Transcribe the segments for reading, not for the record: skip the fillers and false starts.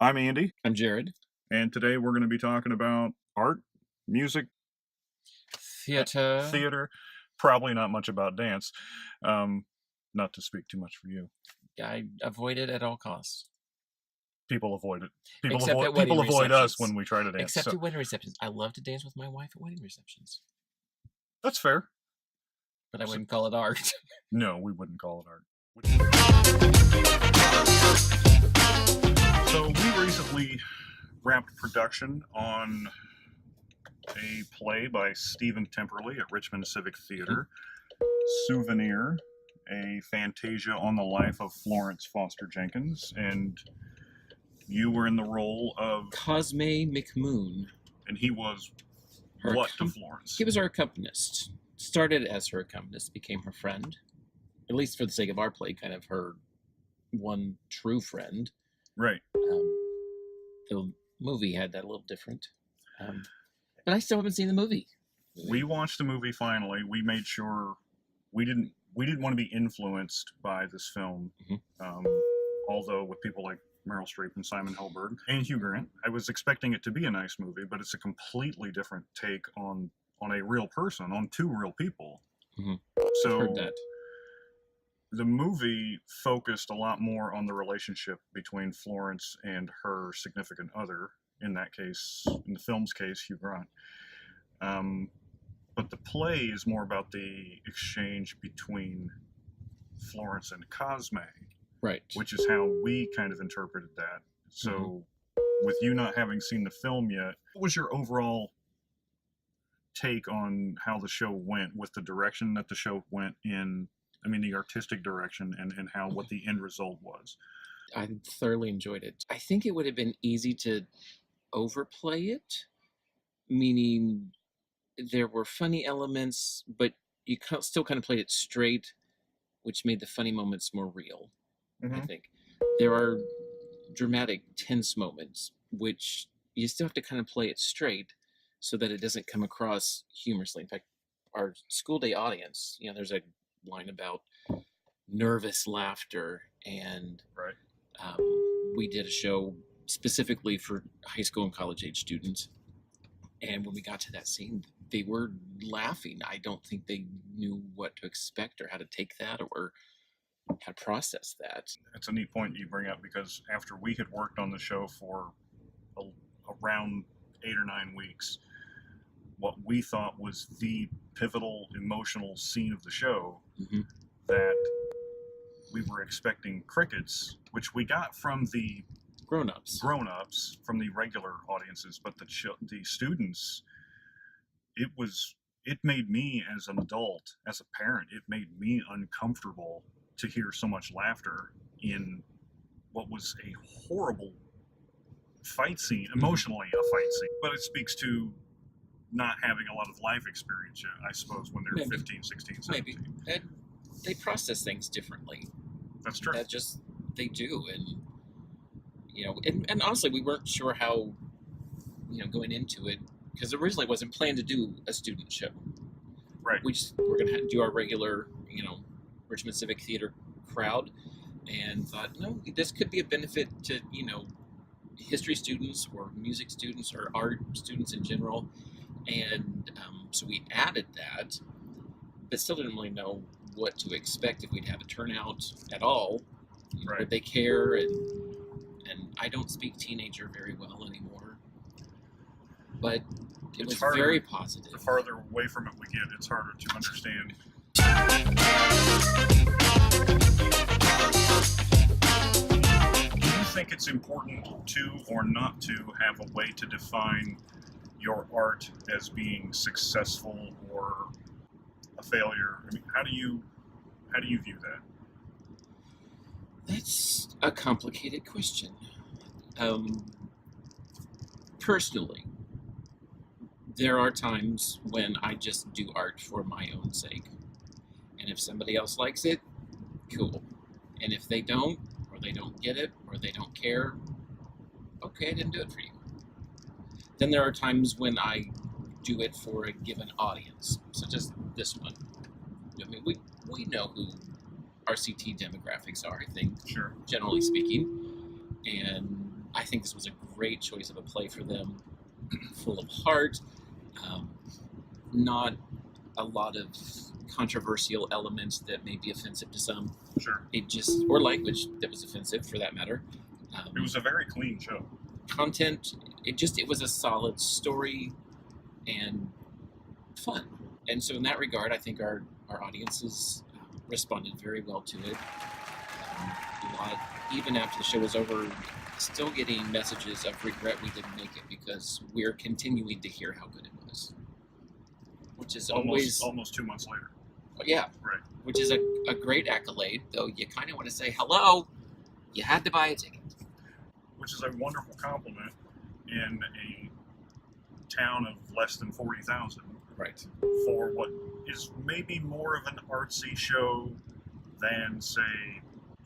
I'm Andy, I'm Jared. and today we're going to be talking about art, music, Theater. theater, probably not much about dance. Not to speak too much for you. I avoid it at all costs. People avoid it. Except at People wedding avoid us receptions. when we try to dance. Except at wedding receptions. I love to dance with my wife at wedding receptions. That's fair. But I wouldn't call it art. No, we wouldn't call it art. So we recently wrapped production on a play by Stephen Temperley at Richmond Civic Theater, Souvenir, a fantasia on the life of Florence Foster Jenkins, and you were in the role of Cosme McMoon. And he was what to Florence? He was her accompanist. Started as her accompanist, became her friend. At least for the sake of our play, kind of her one true friend. Right. The movie had that a little different. But I still haven't seen the movie. We watched the movie finally. We made sure we didn't want to be influenced by this film. Although with people like Meryl Streep and Simon Helberg and Hugh Grant, I was expecting it to be a nice movie, but it's a completely different take on a real person, on two real people. So I've heard that. The movie focused a lot more on the relationship between Florence and her significant other, in that case, in the film's case, Hugh Grant. But the play is more about the exchange between Florence and Cosme. Right. Which is how we kind of interpreted that. So, with you not having seen the film yet, what was your overall take on how the show went, with the direction that the show went in? I mean, the artistic direction and how what the end result was. I thoroughly enjoyed it. I think it would have been easy to overplay it, meaning there were funny elements, but you still kind of played it straight, which made the funny moments more real. I think there are dramatic, tense moments, which you still have to kind of play it straight so that it doesn't come across humorously. In fact, our school day audience, there's a line about nervous laughter, and we did a show specifically for high school and college age students, and when we got to that scene, they were laughing. I don't think they knew what to expect or how to take that or how to process that. It's a neat point you bring up, because after we had worked on the show for around 8 or 9 weeks, what we thought was the pivotal emotional scene of the show, that we were expecting crickets, which we got from the grown-ups, from the regular audiences, but the students, it made me as an adult, as a parent, it made me uncomfortable to hear so much laughter in what was a horrible fight scene, emotionally a fight scene. But it speaks to not having a lot of life experience yet, I suppose, when they're 15, 16, 17. Maybe. They process things differently. That's true. They do. And honestly, we weren't sure how, going into it, because originally it wasn't planned to do a student show. Right. We're going to do our regular, Richmond Civic Theater crowd, and thought, no, this could be a benefit to, history students or music students or art students in general. And so we added that, but still didn't really know what to expect, if we'd have a turnout at all. Would they care? And I don't speak teenager very well anymore, but it was harder, very positive. The farther away from it we get, it's harder to understand. Do you think it's important to or not to have a way to define your art as being successful or a failure? I mean, how do you view that? That's a complicated question. Personally, there are times when I just do art for my own sake. And if somebody else likes it, cool. And if they don't, or they don't get it, or they don't care, okay, I didn't do it for you. Then there are times when I do it for a given audience, such as this one. I mean, we know who our CT demographics are, I think, sure, generally speaking. And I think this was a great choice of a play for them, full of heart, not a lot of controversial elements that may be offensive to some. Sure. Or language that was offensive, for that matter. It was a very clean show. Content, it was a solid story and fun. And so in that regard, I think our audiences responded very well to it. Even after the show was over, still getting messages of regret we didn't make it, because we're continuing to hear how good it was. Which is almost 2 months later. Yeah. Right. Which is a great accolade, though you kind of want to say, hello, you had to buy a ticket. Which is a wonderful compliment in a town of less than 40,000. Right. For what is maybe more of an artsy show than, say,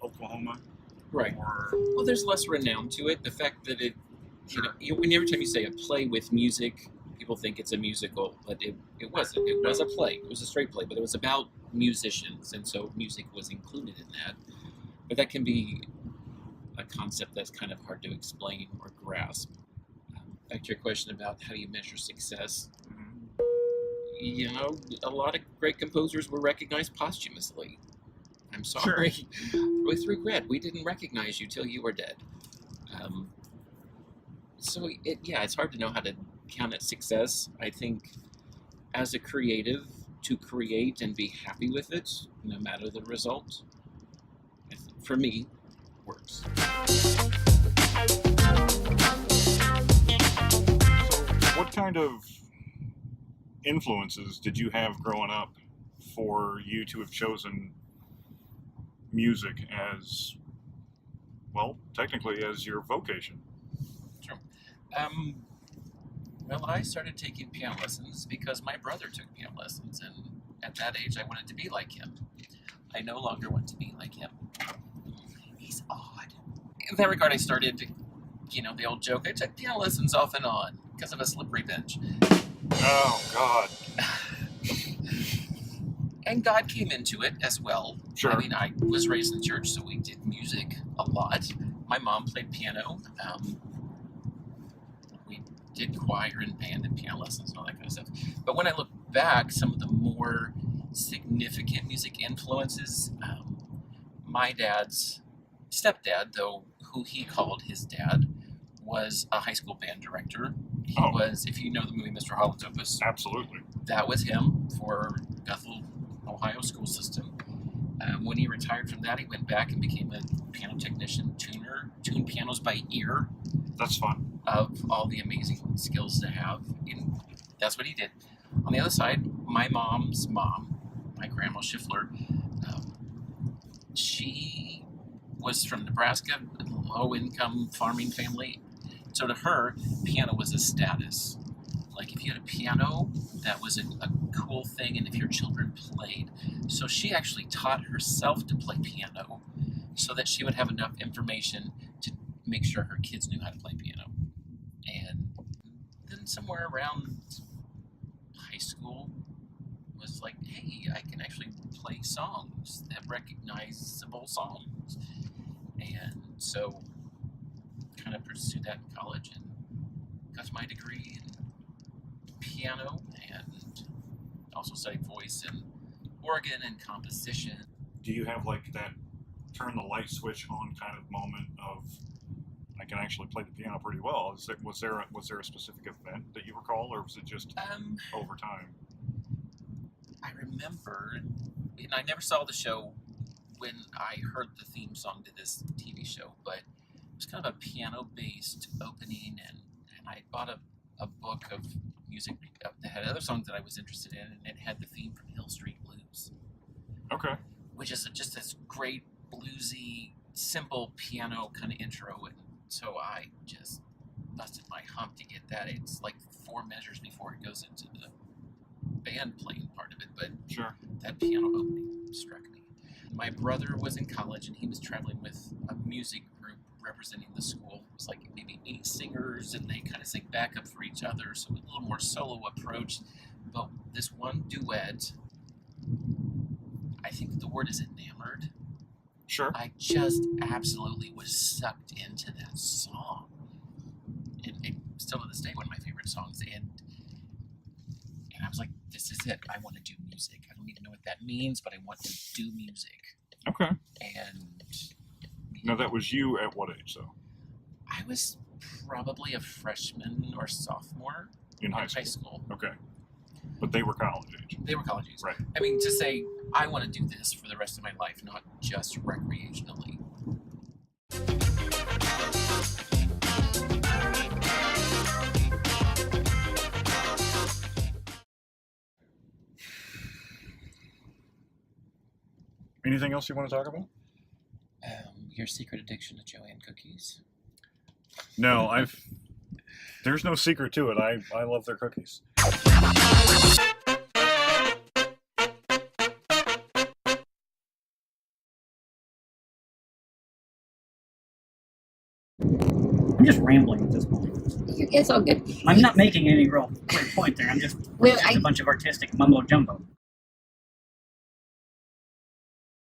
Oklahoma. Right. Or, well, there's less renown to it. The fact that it, sure. Every time you say a play with music, people think it's a musical, but it wasn't. It was a play. It was a straight play, but it was about musicians, and so music was included in that. But that can be a concept that's kind of hard to explain or grasp. Back to your question about how you measure success. A lot of great composers were recognized posthumously. I'm sorry. Sure. With regret, we didn't recognize you till you were dead. It's hard to know how to count it success. I think as a creative, to create and be happy with it, no matter the result, for me, works. So what kind of influences did you have growing up for you to have chosen music as, well, technically as your vocation? Sure. Well, I started taking piano lessons because my brother took piano lessons, and at that age I wanted to be like him. I no longer want to be like him. He's odd. In that regard, I started, the old joke, I took piano lessons off and on because of a slippery bench. Oh, God. And God came into it as well. Sure. I mean, I was raised in church, so we did music a lot. My mom played piano. We did choir and band and piano lessons and all that kind of stuff. But when I look back, some of the more significant music influences, my dad's stepdad, though, who he called his dad, was a high school band director. He was, if you know the movie Mr. Holland's Opus. Absolutely. That was him for Bethel, Ohio school system. When he retired from that, he went back and became a piano technician, tuned pianos by ear. That's fun. Of all the amazing skills to have. And that's what he did. On the other side, my mom's mom, my grandma Schiffler, she was from Nebraska, a low-income farming family. So to her, piano was a status. Like if you had a piano, that was a cool thing, and if your children played. So she actually taught herself to play piano so that she would have enough information to make sure her kids knew how to play piano. And then somewhere around high school was like, hey, I can actually play songs, that recognizable songs. And so kind of pursued that in college and got my degree in piano and also studied voice and organ and composition. Do you have like that turn the light switch on kind of moment of, I can actually play the piano pretty well? Was there a specific event that you recall, or was it just over time? I remember, and I never saw the show when I heard the theme song to this TV show, but it was kind of a piano-based opening, and I bought a book of music that had other songs that I was interested in, and it had the theme from Hill Street Blues. Okay. Which is just this great bluesy, simple piano kind of intro, and so I just busted my hump to get that. It's like 4 measures before it goes into the band playing part of it, but sure, that piano opening struck me. My brother was in college, and he was traveling with a music group representing the school. It was like maybe 8 singers, and they kind of sang backup for each other, so a little more solo approach. But this one duet, I think the word is enamored. Sure. I just absolutely was sucked into that song. still to this day one of my favorite songs. And I was like, this is it. I want to do music. I don't even know what that means, but I want to do music. Okay. And Now, that was you at what age, though? I was probably a freshman or sophomore In high school. Okay. But they were college age. They were college age. Right. I mean, to say, I want to do this for the rest of my life, not just recreationally. Anything else you want to talk about? Your secret addiction to Joanne cookies? No, there's no secret to it. I love their cookies. I'm just rambling at this point. It's all good. I'm not making any real clear point there. I'm just Well, a bunch of artistic mumbo jumbo.